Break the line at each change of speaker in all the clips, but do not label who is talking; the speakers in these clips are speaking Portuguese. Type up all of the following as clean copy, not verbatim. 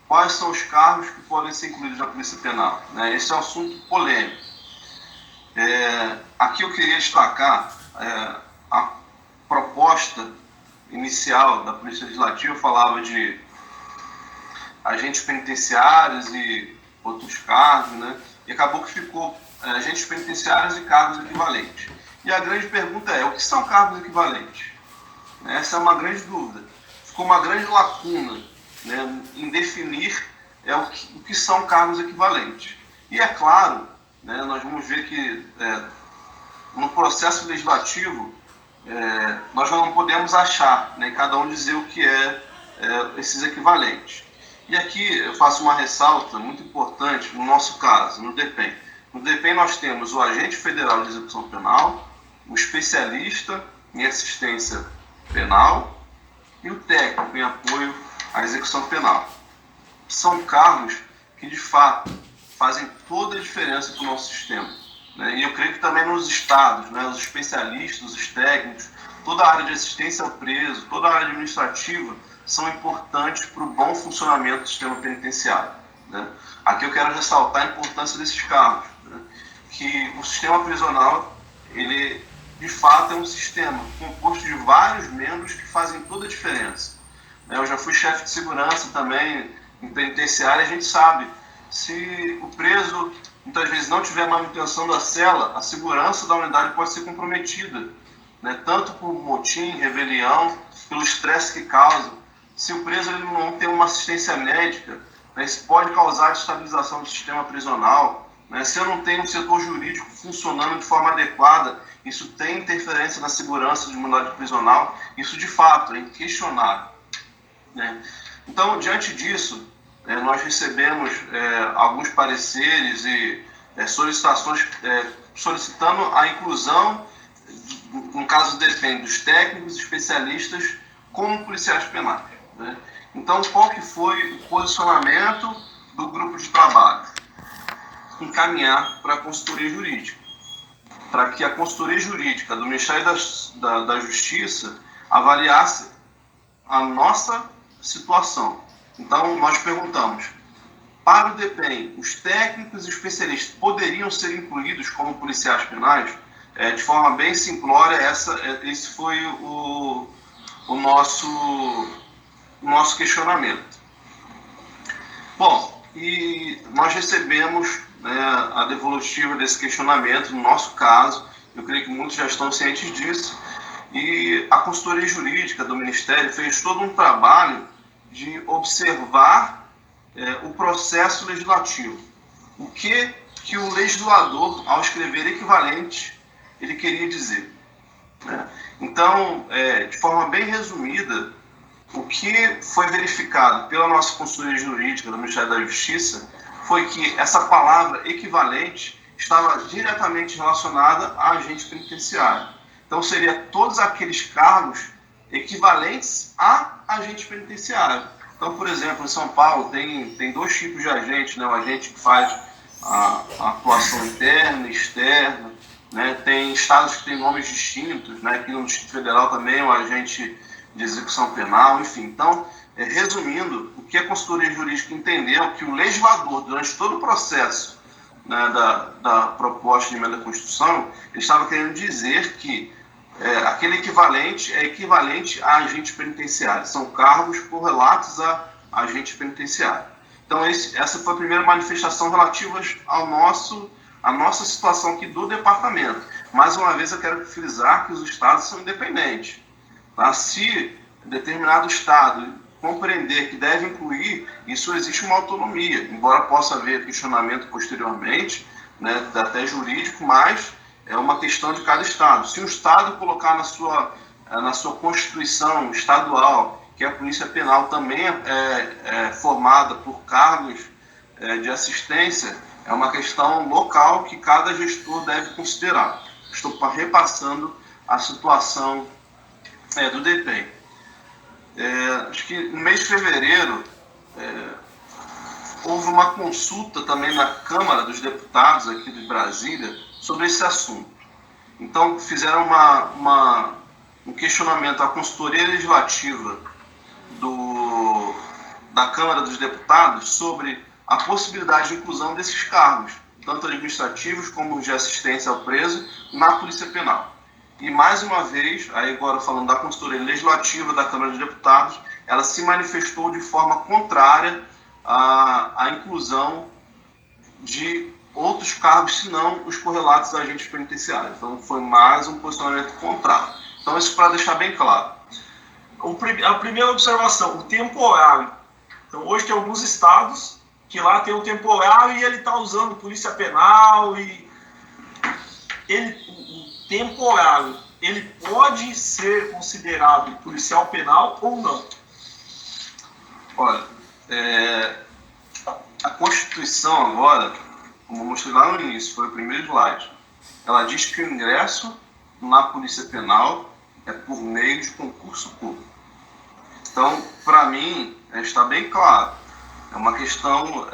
quais são os cargos que podem ser incluídos na Polícia Penal, né? Esse é um assunto polêmico. Aqui eu queria destacar a proposta inicial da Polícia Legislativa falava de agentes penitenciários e outros cargos, né? E acabou que ficou agentes penitenciários e cargos equivalentes. E a grande pergunta é, o que são cargos equivalentes? Essa é uma grande dúvida. Ficou uma grande lacuna, né, em definir o que são cargos equivalentes. E é claro, né, nós vamos ver que no processo legislativo nós não podemos achar, né, cada um dizer o que esses equivalentes. E aqui eu faço uma ressalta muito importante no nosso caso, no DEPEN. No DEPEN nós temos o agente federal de execução penal, o especialista em assistência penal e o técnico em apoio à execução penal. São cargos que, de fato, fazem toda a diferença para o nosso sistema, né? E eu creio que também nos estados, né, os especialistas, os técnicos, toda a área de assistência ao preso, toda a área administrativa são importantes para o bom funcionamento do sistema penitenciário, né? Aqui eu quero ressaltar a importância desses cargos, né? Que o sistema prisional, ele de fato é um sistema composto de vários membros que fazem toda a diferença. Eu já fui chefe de segurança também em penitenciária, a gente sabe, se o preso muitas vezes não tiver manutenção da cela, a segurança da unidade pode ser comprometida, né? Tanto por motim, rebelião, pelo estresse que causa. Se o preso ele não tem uma assistência médica, né, isso pode causar destabilização do sistema prisional, né? Se eu não tenho um setor jurídico funcionando de forma adequada, isso tem interferência na segurança de uma unidade prisional, isso de fato é inquestionável, né? Então, diante disso, nós recebemos alguns pareceres e solicitações solicitando a inclusão, no caso depende dos técnicos especialistas como policiais penais, né? Então, qual que foi o posicionamento do grupo de trabalho? Encaminhar para a consultoria jurídica, para que a consultoria jurídica do Ministério da Justiça avaliasse a nossa situação. Então, nós perguntamos, para o DEPEN, os técnicos e especialistas poderiam ser incluídos como policiais penais? De forma bem simplória, esse foi o nosso questionamento. Bom, e nós recebemos, né, a devolutiva desse questionamento, no nosso caso, eu creio que muitos já estão cientes disso, e a consultoria jurídica do Ministério fez todo um trabalho de observar o processo legislativo. O que o legislador, ao escrever equivalente, ele queria dizer, né? Então, de forma bem resumida, o que foi verificado pela nossa consultoria jurídica do Ministério da Justiça foi que essa palavra equivalente estava diretamente relacionada a agente penitenciário. Então, seria todos aqueles cargos equivalentes a agente penitenciário. Então, por exemplo, em São Paulo tem dois tipos de agente, né? O agente que faz a atuação interna e externa, né? Tem estados que têm nomes distintos, né? Aqui no Distrito Federal também o agente de execução penal, enfim. Então, resumindo, o que a consultoria jurídica entendeu que o legislador, durante todo o processo, né, da proposta de emenda à Constituição, ele estava querendo dizer que aquele equivalente é equivalente a agente penitenciário. São cargos correlatos a agente penitenciário. Então, essa foi a primeira manifestação relativa à nossa situação aqui do departamento. Mais uma vez, eu quero frisar que os estados são independentes. Tá? Se determinado estado compreender que deve incluir, isso existe uma autonomia, embora possa haver questionamento posteriormente, né, até jurídico, mas é uma questão de cada estado. Se o estado colocar na sua Constituição estadual que a Polícia Penal também é formada por cargos de assistência, é uma questão local que cada gestor deve considerar. Estou repassando a situação do DEPEN. Acho que no mês de fevereiro houve uma consulta também na Câmara dos Deputados aqui de Brasília sobre esse assunto. Então fizeram um questionamento à consultoria legislativa da Câmara dos Deputados sobre a possibilidade de inclusão desses cargos, tanto administrativos como de assistência ao preso, na Polícia Penal. E, mais uma vez, aí agora falando da consultoria legislativa da Câmara dos Deputados, ela se manifestou de forma contrária à inclusão de outros cargos, senão os correlatos a agentes penitenciários. Então, foi mais um posicionamento contrário. Então, isso para deixar bem claro.
A primeira observação, o temporário. Então, hoje tem alguns estados que lá tem o temporário e ele está usando polícia penal e o temporário, ele pode ser considerado policial penal ou não?
Olha, a Constituição agora, como eu mostrei lá no início, foi o primeiro slide, ela diz que o ingresso na Polícia Penal é por meio de concurso público. Então, para mim, está bem claro, é uma questão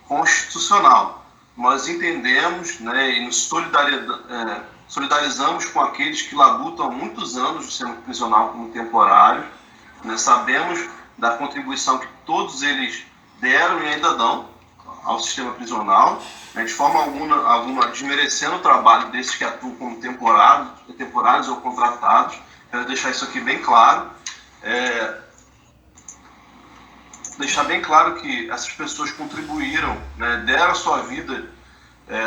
constitucional. Nós entendemos, né, e nos solidarizamos com aqueles que labutam há muitos anos no sistema prisional como temporário, né, sabemos da contribuição que todos eles deram e ainda dão ao sistema prisional, né, de forma alguma desmerecendo o trabalho desses que atuam como temporários ou contratados. Quero deixar isso aqui bem claro. Deixar bem claro que essas pessoas contribuíram, né, deram a sua vida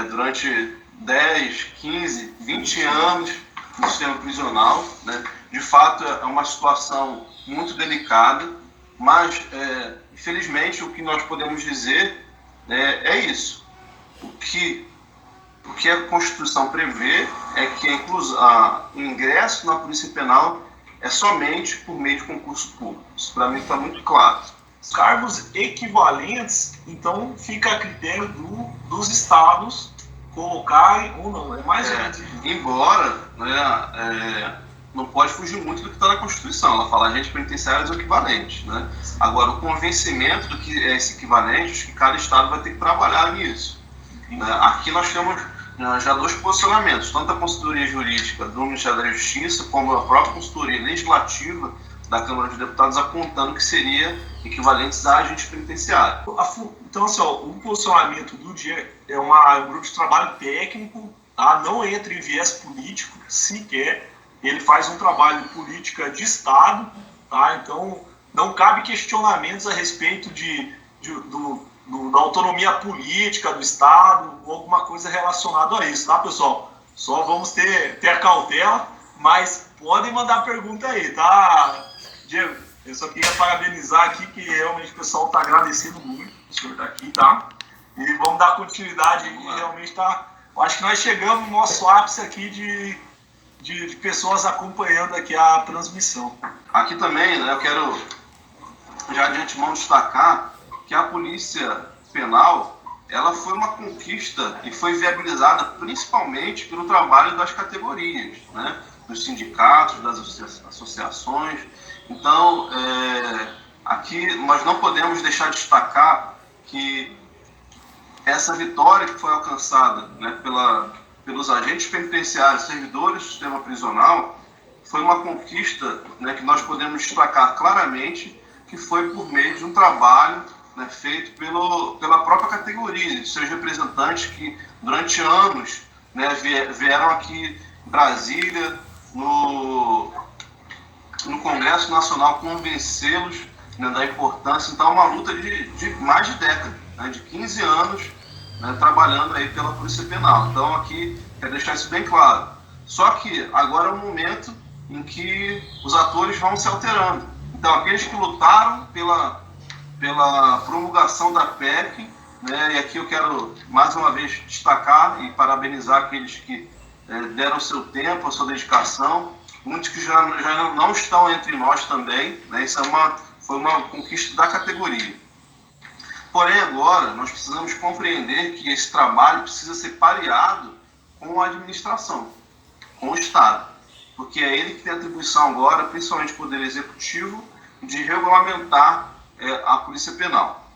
durante 10, 15, 20 anos no sistema prisional, né? De fato, é uma situação muito delicada, mas, infelizmente, o que nós podemos dizer é isso. O que a Constituição prevê é que o ingresso na Polícia Penal é somente por meio de concurso público. Isso, para mim, está muito claro.
Cargos equivalentes, então, fica a critério dos estados colocarem ou não. É mais
embora, não pode fugir muito do que está na Constituição. Ela fala agentes penitenciários ou equivalentes, né? Agora, o convencimento do que é esse equivalente, acho que cada estado vai ter que trabalhar nisso. Aqui nós temos já dois posicionamentos, tanto a consultoria jurídica do Ministério da Justiça, como a própria consultoria legislativa da Câmara dos Deputados, apontando que seria equivalentes a agentes penitenciários.
Então, assim, o posicionamento do dia é um grupo de trabalho técnico, tá? Não entra em viés político sequer. Ele faz um trabalho de política de Estado, tá? Então não cabe questionamentos a respeito da autonomia política do Estado ou alguma coisa relacionada a isso, tá, pessoal? Só vamos ter a cautela, mas podem mandar pergunta aí, tá, Diego? Eu só queria parabenizar aqui, que realmente o pessoal está agradecendo muito o senhor estar aqui, tá? E vamos dar continuidade aí, que realmente tá... Eu acho que nós chegamos no nosso ápice aqui de pessoas acompanhando aqui a transmissão.
Aqui também, né, eu quero já de antemão destacar que a Polícia Penal, ela foi uma conquista e foi viabilizada principalmente pelo trabalho das categorias, né, dos sindicatos, das associações. Então, aqui nós não podemos deixar de destacar que essa vitória que foi alcançada, né, pelos agentes penitenciários, servidores do sistema prisional, foi uma conquista, né, que nós podemos destacar claramente que foi por meio de um trabalho, né, feito pela própria categoria, de seus representantes que durante anos, né, vieram aqui em Brasília, no Congresso Nacional, convencê-los, né, da importância. Então, é uma luta de mais de década, né, de 15 anos, né, trabalhando aí pela Polícia Penal. Então, aqui, quero deixar isso bem claro. Só que agora é um momento em que os atores vão se alterando. Então, aqueles que lutaram pela promulgação da PEC, né, e aqui eu quero, mais uma vez, destacar e parabenizar aqueles que deram o seu tempo, a sua dedicação, muitos que já não estão entre nós também, né, isso foi uma conquista da categoria. Porém, agora, nós precisamos compreender que esse trabalho precisa ser pareado com a administração, com o Estado, porque é ele que tem a atribuição agora, principalmente o Poder Executivo, de regulamentar a Polícia Penal.